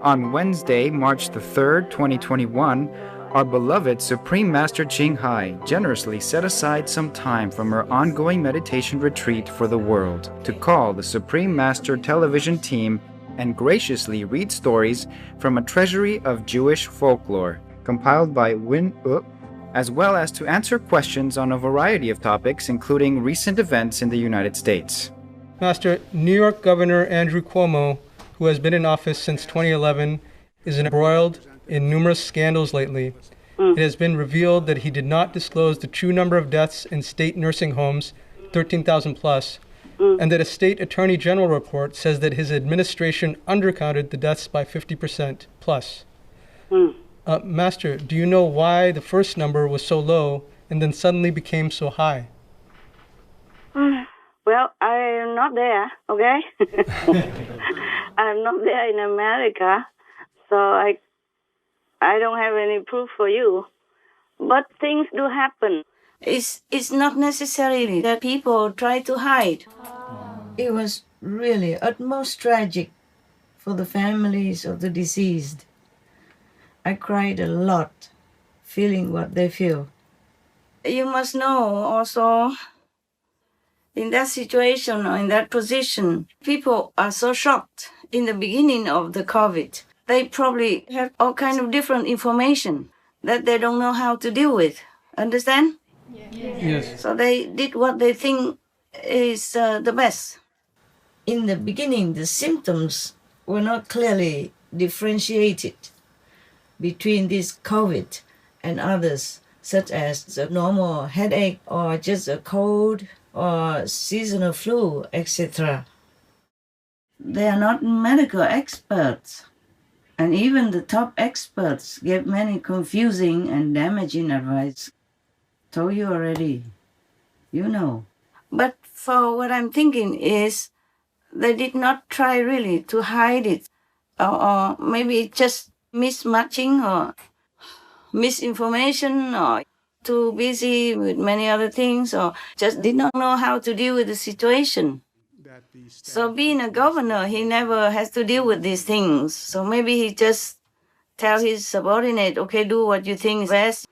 On Wednesday, March the 3rd, 2021, our beloved Supreme Master Ching Hai generously set aside some time from her ongoing meditation retreat for the world to call the Supreme Master television team and graciously read stories from a treasury of Jewish folklore compiled by Win Up, as well as to answer questions on a variety of topics, including recent events in the United States. Master, New York Governor Andrew Cuomo, who has been in office since 2011, is embroiled in numerous scandals lately. It has been revealed that he did not disclose the true number of deaths in state nursing homes, 13,000 plus, and that a state attorney general report says that his administration undercounted the deaths by 50% plus. Master, do you know why the first number was so low and then suddenly became so high? Well, I am not there, okay? I'm not there in America, so I don't have any proof for you. But things do happen. It's not necessarily that people try to hide. It was really utmost tragic for the families of the deceased. I cried a lot, feeling what they feel. You must know also, in that situation or in that position, people are so shocked in the beginning of the COVID. They probably have all kind of different information that they don't know how to deal with. Understand? Yes. So they did what they think is the best. In the beginning, the symptoms were not clearly differentiated between this COVID and others, such as a normal headache or just a cold or seasonal flu, etc. They are not medical experts. And even the top experts gave many confusing and damaging advice. Told you already. You know. But for what I'm thinking is they did not try really to hide it. Or maybe just mismatching or misinformation or too busy with many other things or just did not know how to deal with the situation. So being a governor, he never has to deal with these things. So maybe he just tells his subordinate, okay, do what you think is best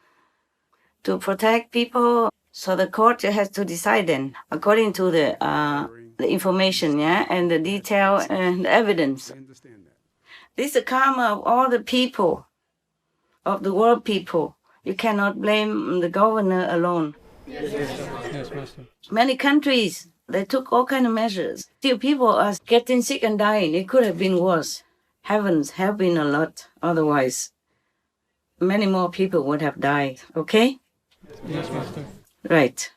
to protect people. So the court has to decide then, according to the information, yeah, and the detail and the evidence. This is the karma of all the people, of the world people. You cannot blame the governor alone. Yes, Master. Many countries, they took all kind of measures. Still, people are getting sick and dying. It could have been worse. Heavens have been a lot. Otherwise, many more people would have died. Okay? Yes, Master. Right.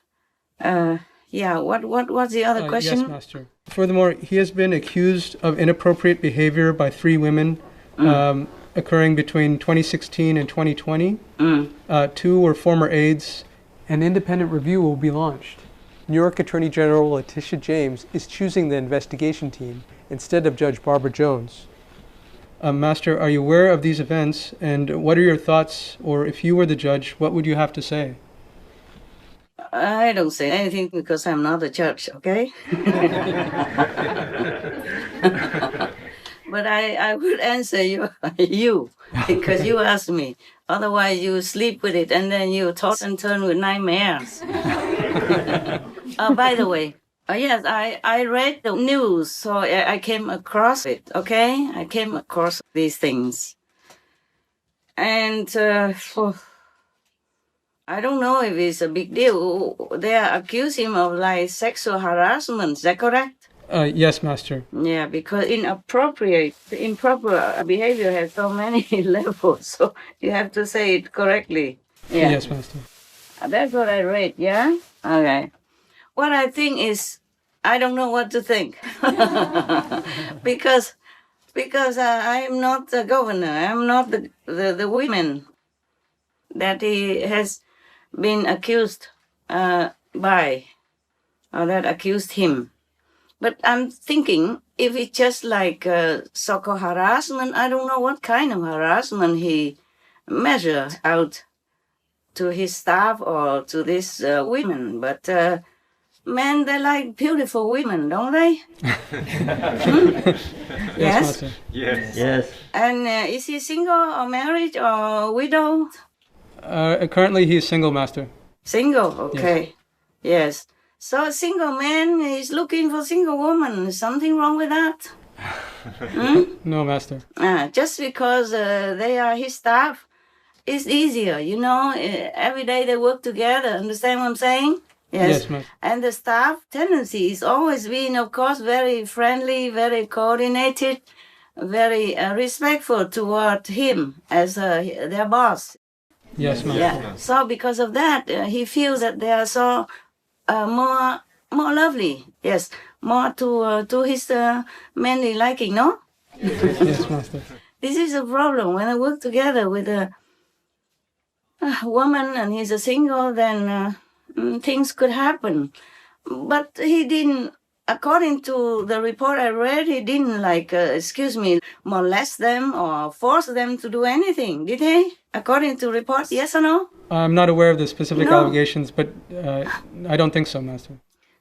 Yeah. What's the other question? Yes, Master. Furthermore, he has been accused of inappropriate behavior by 3 women occurring between 2016 and 2020. 2 were former aides. An independent review will be launched. New York Attorney General Letitia James is choosing the investigation team instead of Judge Barbara Jones. Master, are you aware of these events, and what are your thoughts, or if you were the judge, what would you have to say? I don't say anything because I'm not a judge, okay? But I would answer you because you asked me. Otherwise, you sleep with it and then you toss and turn with nightmares. By the way, yes, I read the news, so I came across it, okay? I came across these things. And I don't know if it's a big deal. They accuse him of like sexual harassment. Is that correct? Yes, Master. Yeah, because improper behavior has so many levels, so you have to say it correctly. Yeah. Yes, Master. That's what I read, yeah? Okay. What I think is, I don't know what to think. because I am not the governor. I am not the women that he has been accused by, or that accused him. But I'm thinking, if it's just like so-called harassment, I don't know what kind of harassment he measured out to his staff or to these women. But Men, they like beautiful women, don't they? Yes, Master. Yes. And is he single or married or widow? Currently, he is single, Master. Single, okay. Yes. So a single man is looking for single woman. Is something wrong with that? No, Master. Just because they are his staff, it's easier, you know. Every day they work together. Understand what I'm saying? Yes, Master. And the staff tendency is always being, of course, very friendly, very coordinated, very respectful toward him as their boss. Yes, Master. Yeah. So because of that, he feels that they are so more lovely. Yes, more to his manly liking. No. Yes, Master. This is a problem when I work together with a woman and he's a single. Then things could happen. But he didn't. According to the report I read, he didn't molest them or force them to do anything, did he? According to reports, yes or no? I'm not aware of the specific No. allegations, but I don't think so, Master.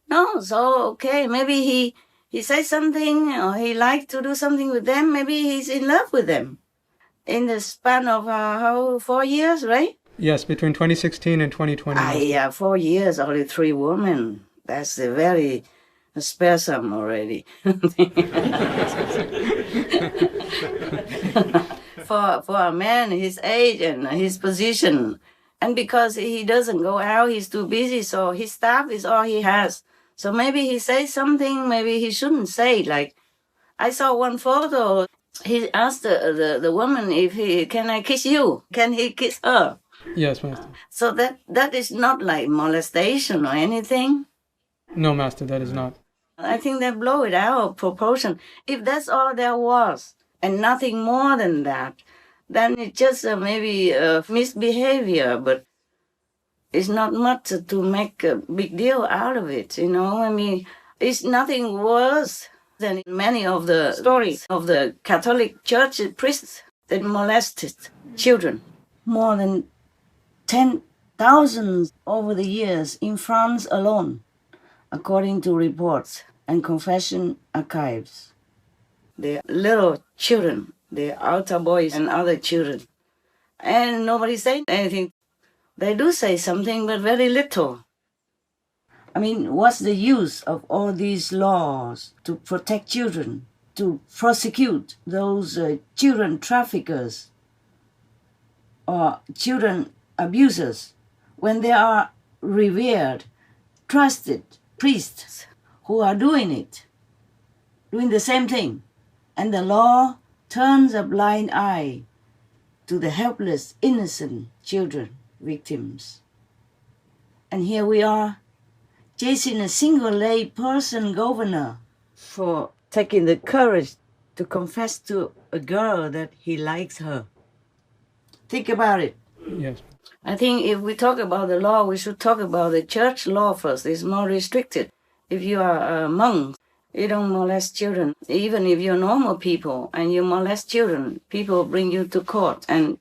No, so okay, maybe he says something or he liked to do something with them. Maybe he's in love with them. In the span of 4 years, right? Yes, between 2016 and 2020. Master. 4 years, only 3 women. That's a very sparesome already. For a man his age and his position, and because he doesn't go out, he's too busy, so his staff is all he has. So maybe he says something maybe he shouldn't say. Like I saw one photo, he asked the woman if can I kiss you? Can he kiss her? Yes, Master. So that is not like molestation or anything. No, Master, that is not. I think they blow it out of proportion. If that's all there was and nothing more than that, then it's just maybe misbehavior, but it's not much to make a big deal out of it, you know. I mean, it's nothing worse than in many of the stories of the Catholic Church priests that molested children. More than 10,000 over the years in France alone, according to reports and confession archives. The little children, the altar boys and other children. And nobody saying anything. They do say something, but very little. I mean, what's the use of all these laws to protect children, to prosecute those children traffickers or children abusers, when there are revered, trusted priests who are doing it, doing the same thing, and the law turns a blind eye to the helpless, innocent children, victims. And here we are, chasing a single lay person governor for taking the courage to confess to a girl that he likes her. Think about it. Yes. I think if we talk about the law, we should talk about the church law first. It's more restricted. If you are a monk, you don't molest children. Even if you're normal people and you molest children, people bring you to court and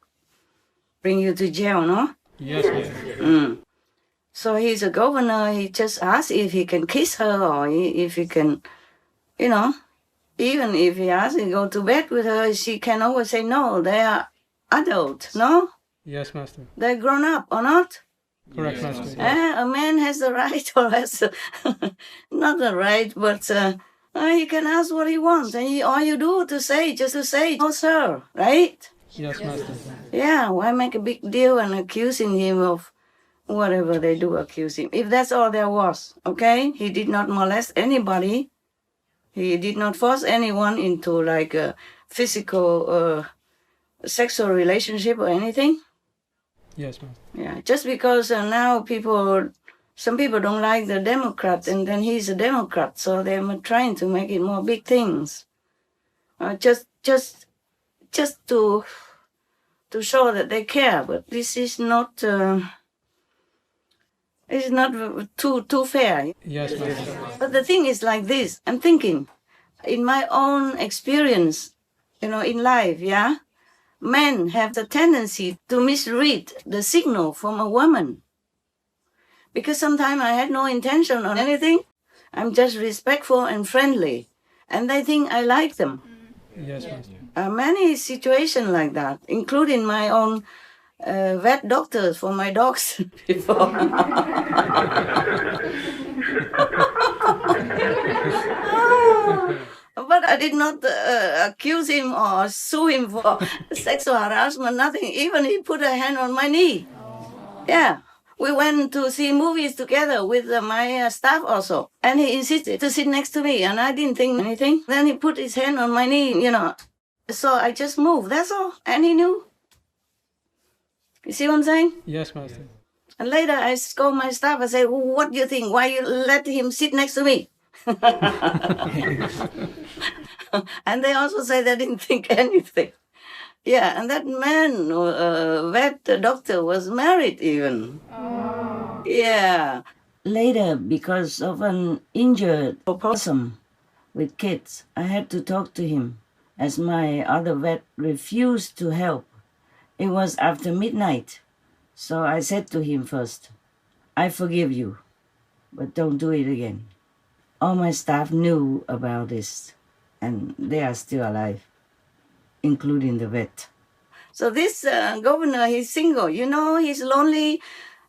bring you to jail, no? Yes, Master. So he's a governor. He just asks if he can kiss her or if he can, you know, even if he asks to go to bed with her, she can always say no. They are adults, no? Yes, Master. They're grown up or not? Correct, Master. A man has the right, or has not the right, but he can ask what he wants, and all you do just to say, "Oh, sir," right? Yes, Master. Yeah, why make a big deal and accusing him of whatever they do accuse him? If that's all there was, okay? He did not molest anybody. He did not force anyone into like a physical, sexual relationship or anything. Yes, Master. Yeah, just because now some people don't like the Democrat, and then he's a Democrat, so they're trying to make it more big things. Just to show that they care, but this is not. It's not too fair. Yes, Master. But the thing is like this. I'm thinking, in my own experience, in life, yeah. Men have the tendency to misread the signal from a woman. Because sometimes I had no intention on anything. I'm just respectful and friendly. And they think I like them. Yes, Master. Many situations like that, including my own vet doctors for my dogs before. But I did not accuse him or sue him for sexual harassment, nothing. Even he put a hand on my knee. Yeah. We went to see movies together with my staff also. And he insisted to sit next to me, and I didn't think anything. Then he put his hand on my knee, you know. So I just moved, that's all. And he knew. You see what I'm saying? Yes, Master. And later I scold my staff. I say, what do you think? Why you let him sit next to me? And they also say they didn't think anything. Yeah, and that man, vet doctor, was married even. Oh. Yeah. Later, because of an injured opossum with kids, I had to talk to him, as my other vet refused to help. It was after midnight, so I said to him first, I forgive you, but don't do it again. All my staff knew about this, and they are still alive, including the vet. So this governor, he's single. You know, he's lonely.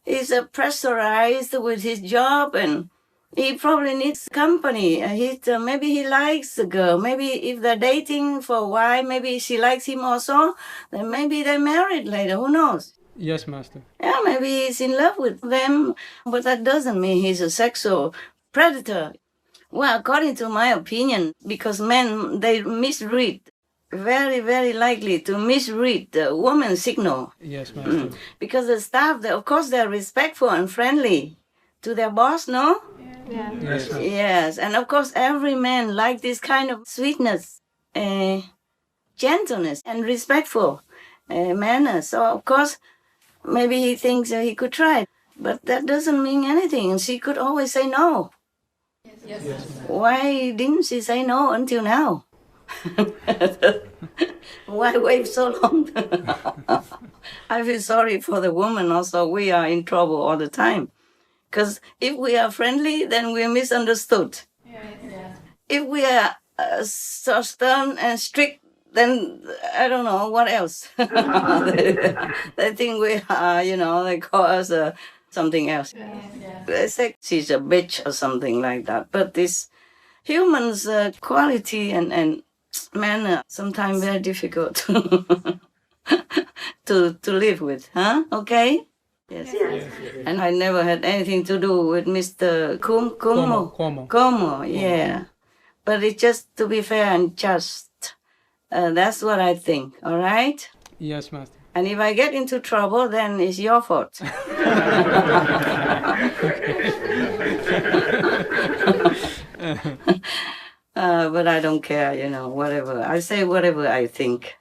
He's pressurized with his job, and he probably needs company. Maybe he likes the girl. Maybe if they're dating for a while, maybe she likes him also. Then maybe they're married later. Who knows? Yes, Master. Yeah, maybe he's in love with them, but that doesn't mean he's a sexual predator. Well, according to my opinion, because men, they misread, very, very likely to misread the woman's signal. Yes, Master. Because the staff, of course, they're respectful and friendly to their boss, no? Yeah. Yes, Master. Yes, and of course, every man likes this kind of sweetness, gentleness, and respectful manners. So, of course, maybe he thinks he could try, but that doesn't mean anything. She could always say no. Yes. Why didn't she say no until now? Why wait so long? I feel sorry for the woman also. We are in trouble all the time. Because if we are friendly, then we're misunderstood. Yeah. If we are so stern and strict, then I don't know what else. They think we are, they call us something else. Yeah. They say she's a bitch or something like that. But this humans' quality and manner sometimes very difficult to live with, huh? Okay? Yes. And I never had anything to do with Mr. Cuomo, yeah. But it's just to be fair and just. That's what I think, all right? Yes, Master. And if I get into trouble, then it's your fault. But I don't care, whatever. I say whatever I think.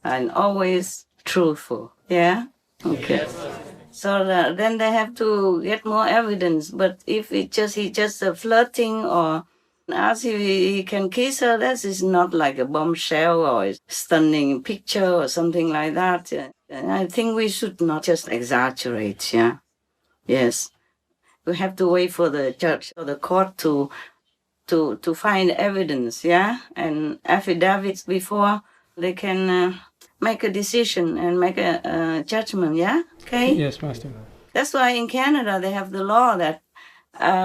And always truthful, yeah? Okay. Yes. So then they have to get more evidence. But if he's just flirting or ask if he can kiss her, that is not like a bombshell or a stunning picture or something like that. I think we should not just exaggerate, yeah? Yes. We have to wait for the judge or the court to find evidence, yeah? And affidavits before they can make a decision and make a judgment, yeah? Okay? Yes, Master. That's why in Canada they have the law that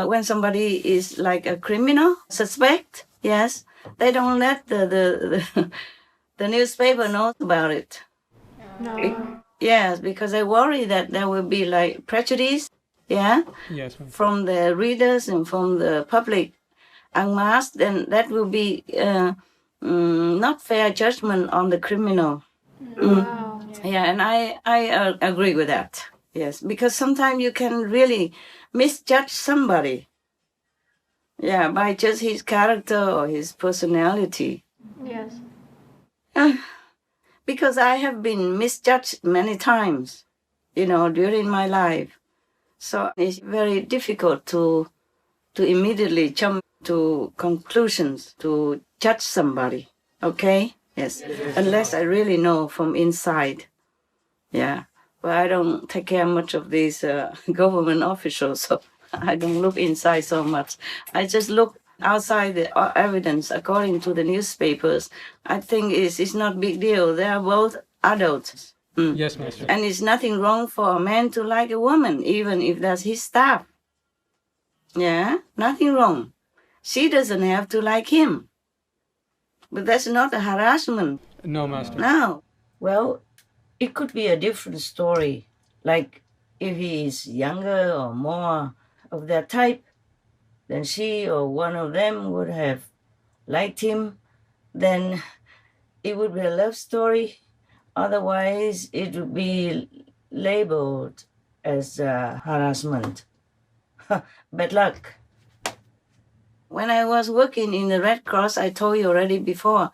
when somebody is like a criminal suspect, yes, they don't let the newspaper know about it. No. Yes, because they worry that there will be like prejudice, yeah, yes, from the readers and from the public en masse. Then that will be not fair judgment on the criminal. Wow. Yeah, and I agree with that. Yes, because sometimes you can really misjudge somebody. Yeah, by just his character or his personality. Yes. Because I have been misjudged many times, during my life. So it's very difficult to immediately jump to conclusions, to judge somebody. Okay? Yes. Unless I really know from inside. Yeah. But I don't take care much of these government officials, so I don't look inside so much. I just look outside the evidence according to the newspapers. I think it's not big deal. They are both adults. Yes, Master. And it's nothing wrong for a man to like a woman, even if that's his staff. Yeah, nothing wrong. She doesn't have to like him. But that's not a harassment. No, Master. No. Well, it could be a different story. Like if he is younger or more of that type, then she or one of them would have liked him, then it would be a love story. Otherwise, it would be labeled as harassment. Bad luck. When I was working in the Red Cross, I told you already before,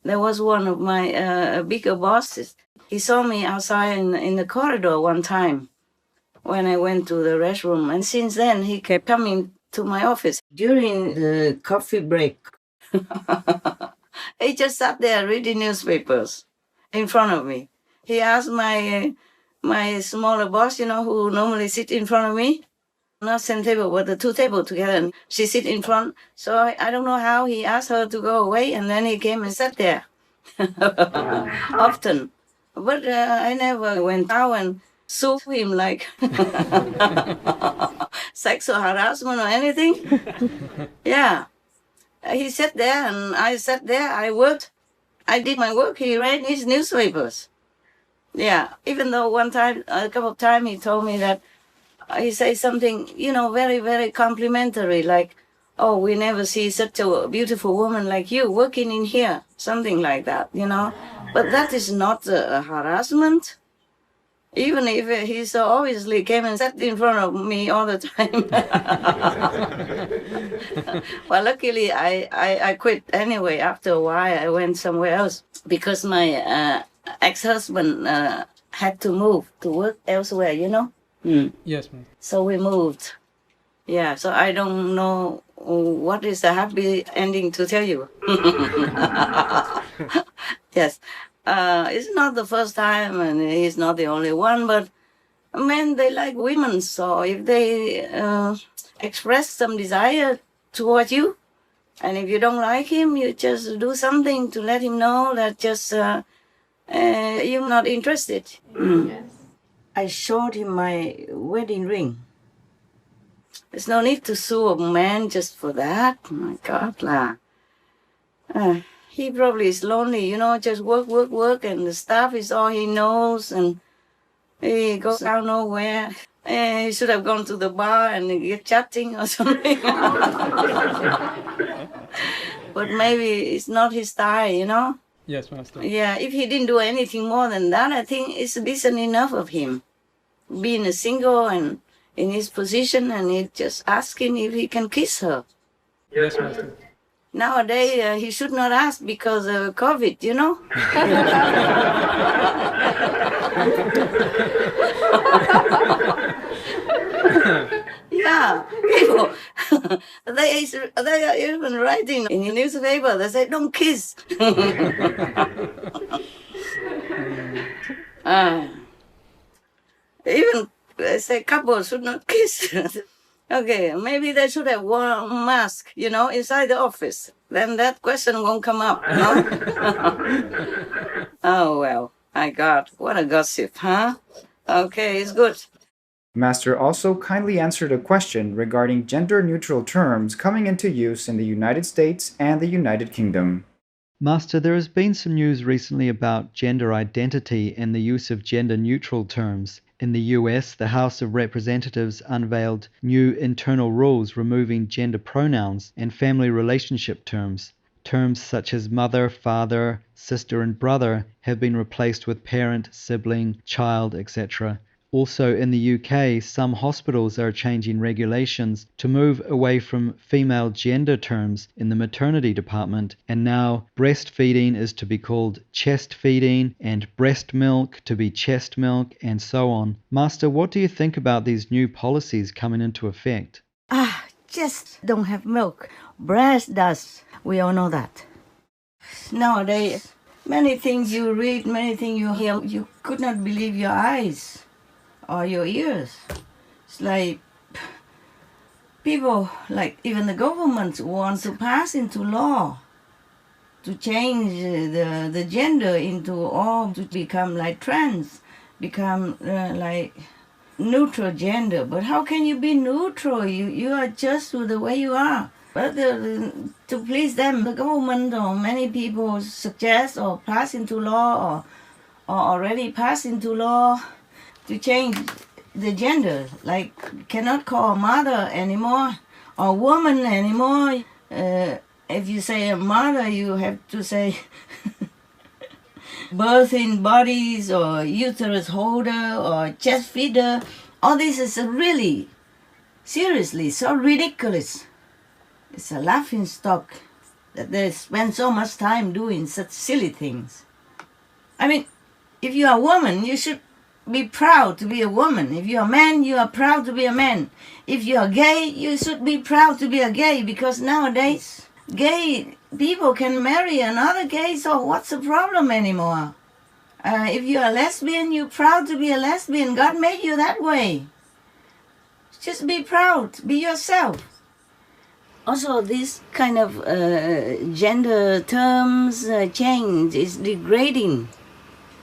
there was one of my bigger bosses. He saw me outside in the corridor one time when I went to the restroom. And since then, he kept coming to my office. During the coffee break, He just sat there reading newspapers in front of me. He asked my smaller boss, who normally sit in front of me, not same table, but the two tables together, and she sit in front. So I don't know how he asked her to go away, and then he came and sat there often. But I never went out and sue him like sexual harassment or anything. Yeah. He sat there and I sat there, I worked. I did my work, he read his newspapers. Yeah, even though one time, a couple of times he told me that, he said something, very, very complimentary, like, oh, we never see such a beautiful woman like you working in here, something like that, But that is not a harassment. Even if he so obviously came and sat in front of me all the time. Well, luckily I quit anyway. After a while, I went somewhere else because my ex-husband had to move to work elsewhere, Yes, ma'am. So we moved. Yeah, so I don't know what is a happy ending to tell you. Yes. It's not the first time, and he's not the only one, but men, they like women, so if they express some desire toward you, and if you don't like him, you just do something to let him know that just you're not interested. Yes. I showed him my wedding ring. There's no need to sue a man just for that. My God, lah. He probably is lonely, just work, and the staff is all he knows, and he goes out nowhere. He should have gone to the bar and get chatting or something. But maybe it's not his style, Yes, Master. Yeah, if he didn't do anything more than that, I think it's decent enough of him. Being a single and in his position, and he just asking if he can kiss her. Yes, Master. Nowadays, he should not ask because of COVID, Yeah, people, they are even writing in the newspaper, they say, don't kiss. Even they say couples should not kiss. Okay, maybe they should have worn a mask, inside the office. Then that question won't come up, Oh, well, my God, what a gossip, huh? Okay, it's good. Master also kindly answered a question regarding gender-neutral terms coming into use in the United States and the United Kingdom. Master, there has been some news recently about gender identity and the use of gender-neutral terms. In the US, the House of Representatives unveiled new internal rules removing gender pronouns and family relationship terms. Terms such as mother, father, sister, and brother have been replaced with parent, sibling, child, etc. Also in the UK, some hospitals are changing regulations to move away from female gender terms in the maternity department, and now breastfeeding is to be called chest feeding and breast milk to be chest milk, and so on. Master, what do you think about these new policies coming into effect? Chest don't have milk. Breast does. We all know that. Nowadays, many things you read, many things you hear, you could not believe your eyes. or your ears. It's like people, like even the government, want to pass into law to change the gender into all to become like trans, become like neutral gender. But how can you be neutral? You are just the way you are. But to please them, the government or many people suggest or pass into law or already pass into law to change the gender. Like cannot call mother anymore or woman anymore. If you say a mother, you have to say birthing bodies or uterus holder or chest feeder. All this is really, seriously, so ridiculous. It's a laughing stock that they spend so much time doing such silly things. I mean, if you are a woman, you should be proud to be a woman. If you're a man, you are proud to be a man. If you are gay, you should be proud to be a gay, because nowadays gay people can marry another gay, so what's the problem anymore? If you're a lesbian, you're proud to be a lesbian. God made you that way. Just be proud, be yourself. Also, this kind of gender terms change is degrading,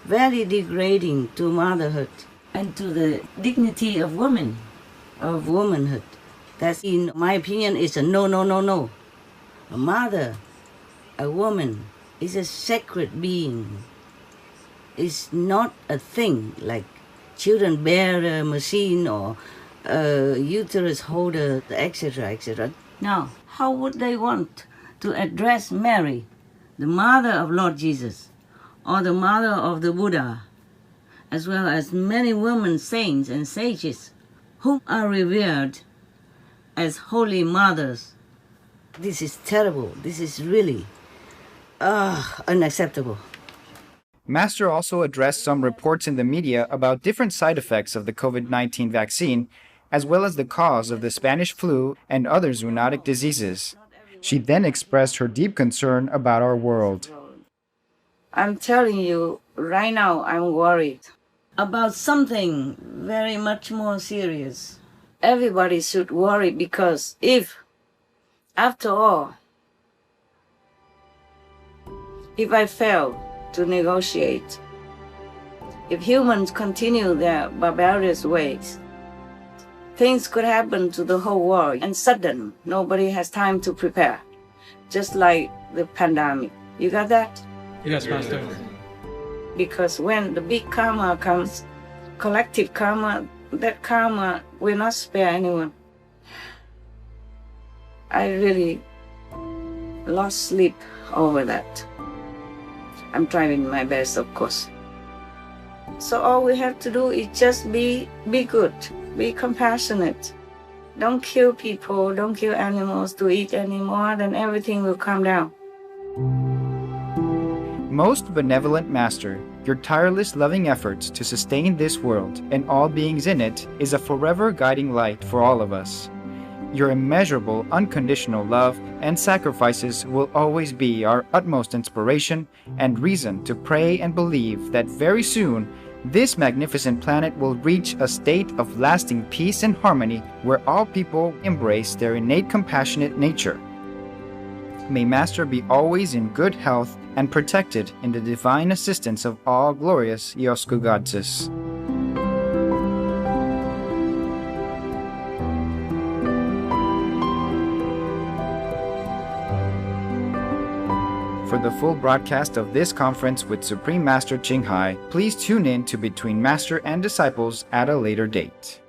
very degrading to motherhood and to the dignity of women, of womanhood. That's, in my opinion, is a no, no, no, no. A mother, a woman, is a sacred being. It's not a thing like children bearer machine or uterus holder, etc., etc. Now, how would they want to address Mary, the mother of Lord Jesus, or the mother of the Buddha, as well as many women saints and sages who are revered as holy mothers? This is terrible. This is really unacceptable. Master also addressed some reports in the media about different side effects of the COVID-19 vaccine, as well as the cause of the Spanish flu and other zoonotic diseases. She then expressed her deep concern about our world. I'm telling you, right now I'm worried about something very much more serious. Everybody should worry, because if, after all, if I fail to negotiate, if humans continue their barbarous ways, things could happen to the whole world, and sudden, nobody has time to prepare, just like the pandemic. You got that? Yes, Master. Because when the big karma comes, collective karma, that karma will not spare anyone. I really lost sleep over that. I'm trying my best, of course. So all we have to do is just be good, be compassionate. Don't kill people, don't kill animals to eat anymore, then everything will calm down. Most benevolent Master, your tireless loving efforts to sustain this world and all beings in it is a forever guiding light for all of us. Your immeasurable, unconditional love and sacrifices will always be our utmost inspiration and reason to pray and believe that very soon this magnificent planet will reach a state of lasting peace and harmony where all people embrace their innate compassionate nature. May Master be always in good health and protected in the divine assistance of all glorious Iosku goddesses. For the full broadcast of this conference with Supreme Master Ching Hai, please tune in to Between Master and Disciples at a later date.